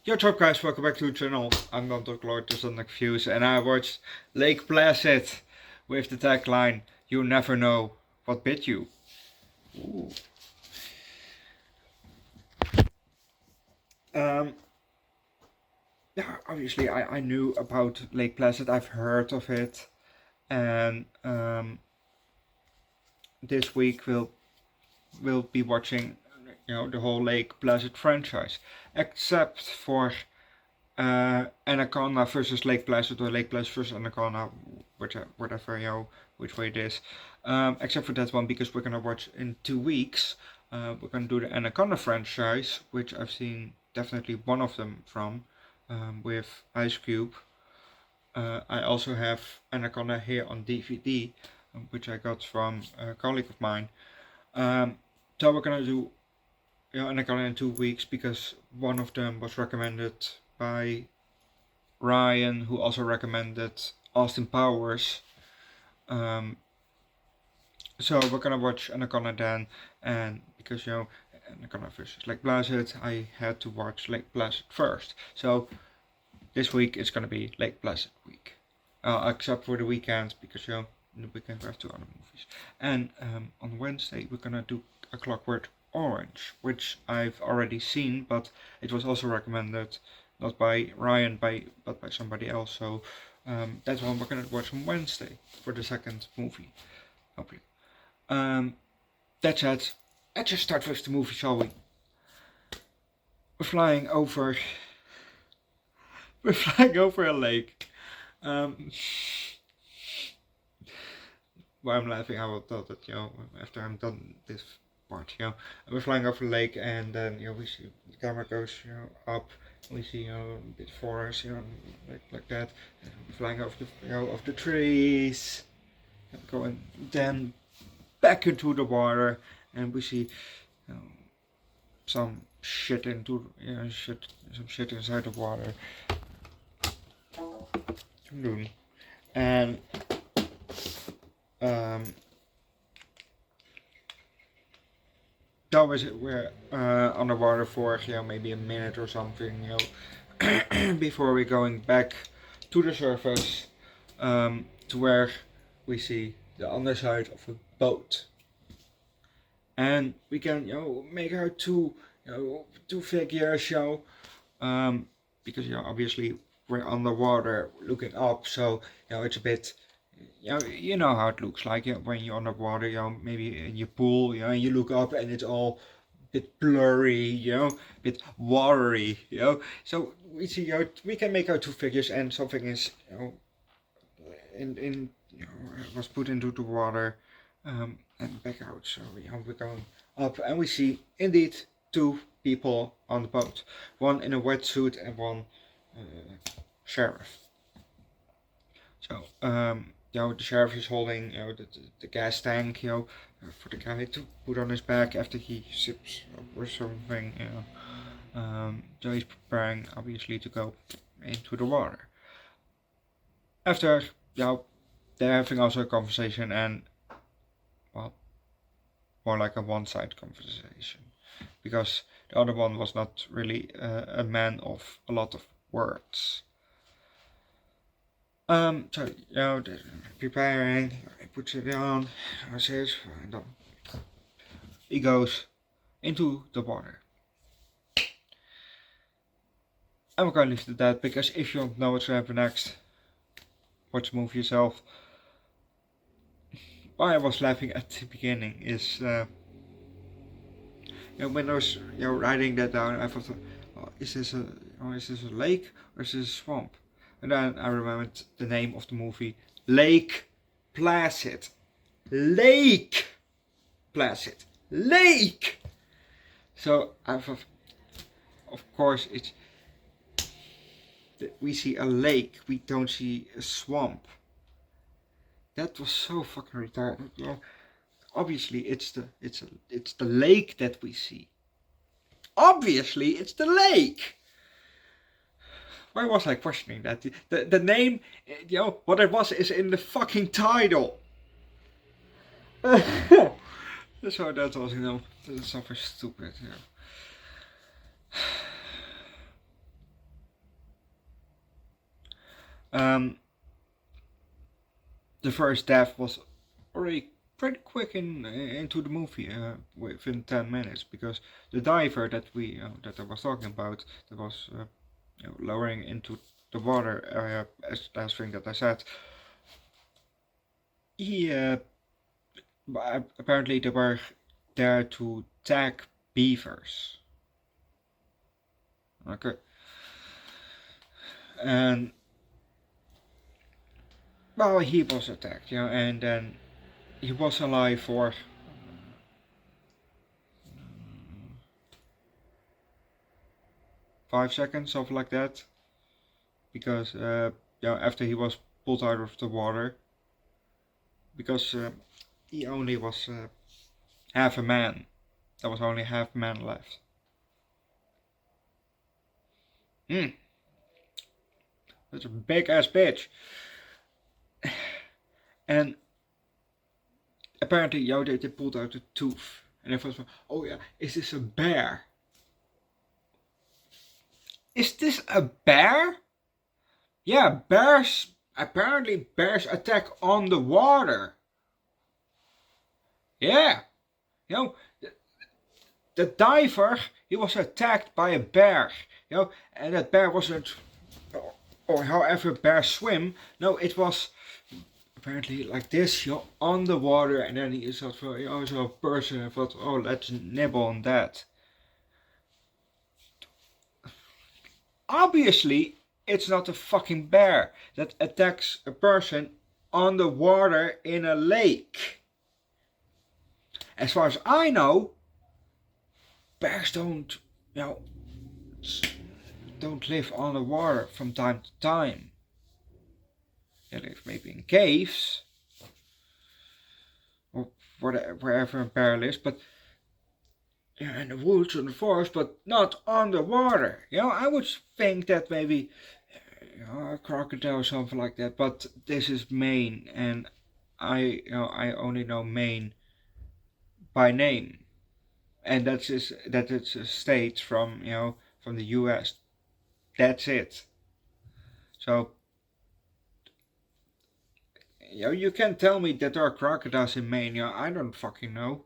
Yo, what's up guys, welcome back to the channel. I'm Underdog Reacts and I watched Lake Placid with the tagline, "You never know what bit you." Ooh. Yeah, obviously I knew about Lake Placid, I've heard of it, and this week we'll be watching the whole Lake Placid franchise, except for Anaconda versus Lake Placid, or Lake Placid versus Anaconda, whatever, which way it is. Except for that one, because we're gonna watch in 2 weeks. We're gonna do the Anaconda franchise, which I've seen definitely one of them from, with Ice Cube. I also have Anaconda here on DVD, which I got from a colleague of mine. So we're gonna do Anaconda in 2 weeks, because one of them was recommended by Ryan, who also recommended Austin Powers. So we're gonna watch Anaconda then, and because Anaconda versus Lake Placid, I had to watch Lake Placid first. So this week it's gonna be Lake Placid week, except for the weekend, because in the weekend we have 2 other movies. And on Wednesday we're gonna do A Clockwork Orange, which I've already seen, but it was also recommended not by Ryan, but by somebody else. So that's one we're gonna watch on Wednesday for the second movie, hopefully. That's it. Let's just start with the movie, shall we? We're flying over a lake. Why I'm laughing, I will tell that after I'm done this part. We're flying over a lake, and then we see the camera goes up. We see a bit forest, like that, and flying over the trees, and going then back into the water, and we see some shit into some shit inside the water. And that was it. We're underwater for maybe a minute or something, before we're going back to the surface, to where we see the underside of a boat, and we can make out two figures, because obviously we're underwater looking up, so it's a bit you know how it looks like when you're underwater, maybe in your pool, and you look up and it's all a bit blurry, a bit watery, so we see we can make out 2 figures, and something is was put into the water, and back out. So we're going up, and we see indeed 2 people on the boat, one in a wetsuit and one sheriff. So the sheriff is holding the gas tank for the guy to put on his back after he sips or something. So he's preparing obviously to go into the water. After they're having also a conversation, and well, more like a one-sided conversation, because the other one was not really a man of a lot of words. So they're preparing, he puts it on, and then he goes into the water. And we're gonna leave it at that, because if you don't know what's gonna happen next, watch the movie yourself. Why I was laughing at the beginning is when I was writing that down, I thought, is this a lake or is this a swamp? And then I remembered the name of the movie, Lake Placid. Lake Placid. Lake! So I thought, of course we see a lake, we don't see a swamp. That was so fucking retarded. Obviously it's the lake that we see. Obviously it's the lake. Why was I questioning that? The name, what it was is in the fucking title. So that was, that's something stupid, Um, the first death was already pretty quick into the movie, within 10 minutes, because the diver that that I was talking about, that was lowering into the water, as last thing that I said, he apparently they were there to tag beavers. Okay, and well, he was attacked, and then he was alive for 5 seconds, something like that, because after he was pulled out of the water, because he only was half a man. There was only half a man left. That's a big ass bitch. And apparently, they pulled out a tooth, and everyone was, oh yeah, is this a bear? Is this a bear? Yeah, bears. Apparently, bears attack on the water. Yeah, the diver, he was attacked by a bear, and that bear wasn't, or however bears swim. No, it was apparently like this, on the water, and then he thought, so a person thought, oh, let's nibble on that. Obviously, it's not a fucking bear that attacks a person on the water in a lake. As far as I know, bears don't live on the water from time to time. They live maybe in caves or wherever a bear lives, but in the woods or the forest, but not on the water. I would think that maybe a crocodile or something like that, but this is Maine, and I only know Maine by name, and that it's a state from from the U.S. That's it. So you can tell me that there are crocodiles in Maine. I don't fucking know.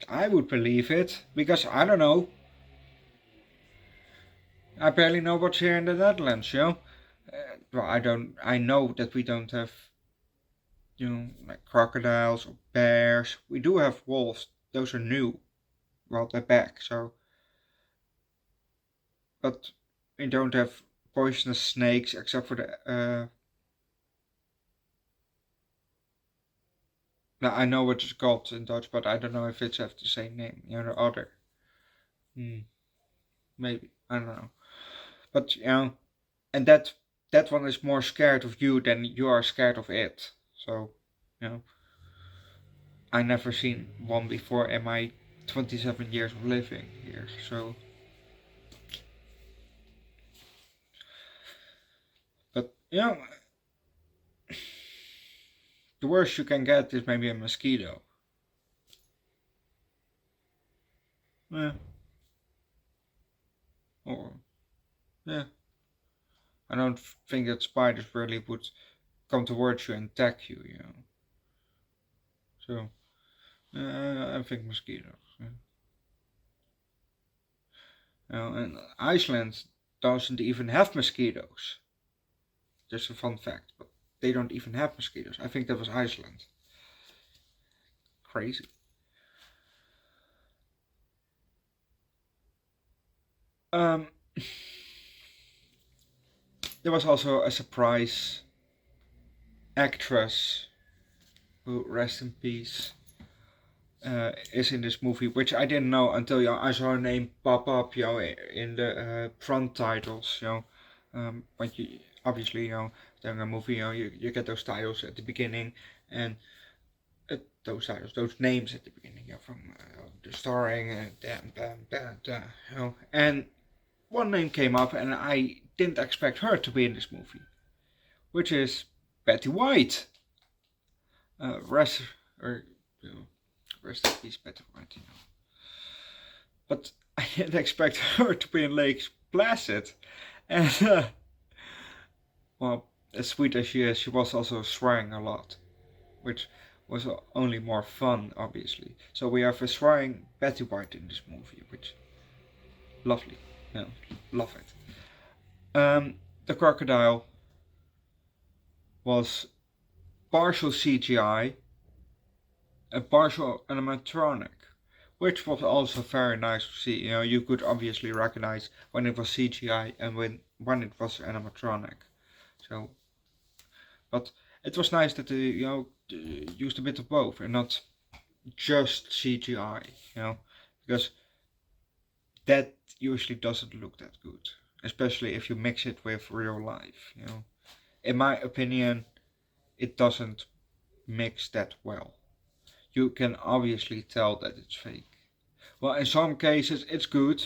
I would believe it because I don't know. I barely know what's here in the Netherlands. Well, I don't. I know that we don't have like crocodiles or bears. We do have wolves. Those are new. Well, they're back. So, but we don't have poisonous snakes except for the. Now I know what it's called in Dutch, but I don't know if it's have the same name. The other. Maybe I don't know. But and that one is more scared of you than you are scared of it. So, I never seen one before in my 27 years of living here. So, but the worst you can get is maybe a mosquito. Yeah. Or yeah. I don't think that spiders really would come towards you and attack you. So, I think mosquitoes. Yeah. And Iceland doesn't even have mosquitoes. Just a fun fact, but they don't even have mosquitoes. I think that was Iceland. Crazy. There was also a surprise actress who, rest in peace, is in this movie, which I didn't know until I saw her name pop up in the front titles. But you obviously during a movie you get those titles at the beginning, and those titles, those names at the beginning, from the starring and one name came up, and I didn't expect her to be in this movie, which is Betty White. Rest or rest in peace, Betty White. But I didn't expect her to be in Lake Placid, and well, as sweet as she is, she was also swearing a lot, which was only more fun, obviously. So we have a swearing Betty White in this movie, which lovely, yeah, love it. The crocodile was partial CGI and partial animatronic, which was also very nice to see. You know, you could obviously recognize when it was CGI and when it was animatronic. So, but it was nice that they, used a bit of both and not just CGI. You know, because that usually doesn't look that good, especially if you mix it with real life. You know, in my opinion, it doesn't mix that well. You can obviously tell that it's fake. Well, in some cases it's good,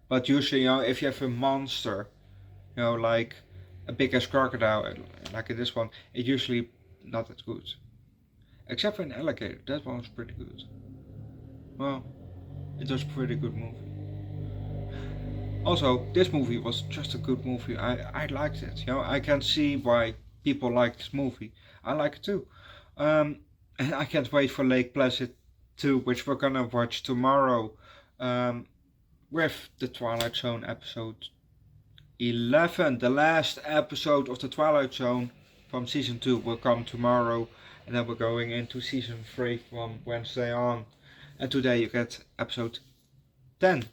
but usually, if you have a monster, like a big ass crocodile, like in this one, it's usually not that good. Except for an alligator, that one was pretty good. Well, it was a pretty good movie. Also, this movie was just a good movie. I liked it. I can see why people like this movie. I like it too. And I can't wait for Lake Placid 2, which we're gonna watch tomorrow. Um, with the Twilight Zone episode 11. The last episode of the Twilight Zone from season 2 will come tomorrow, and then we're going into season 3 from Wednesday on. And today you get episode 10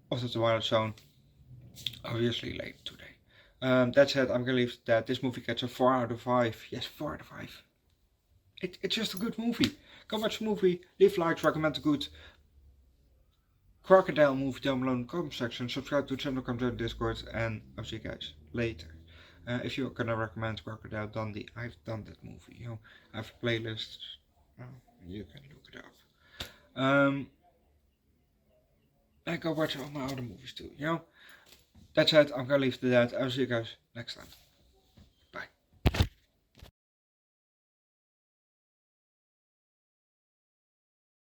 of the Twilight Zone, obviously late today. That said, I'm gonna leave that. This movie gets a 4 out of 5. Yes, 4 out of 5. It's just a good movie. Go watch the movie, leave likes, recommend a good crocodile movie down below in the comment section. Subscribe to the channel, come to the Discord, and I'll see you guys later. If you're gonna recommend Crocodile Dundee, I've done that movie. I have playlists. You can look it up. And go watch all my other movies too. That's it. I'm gonna leave it at that. I'll see you guys next time.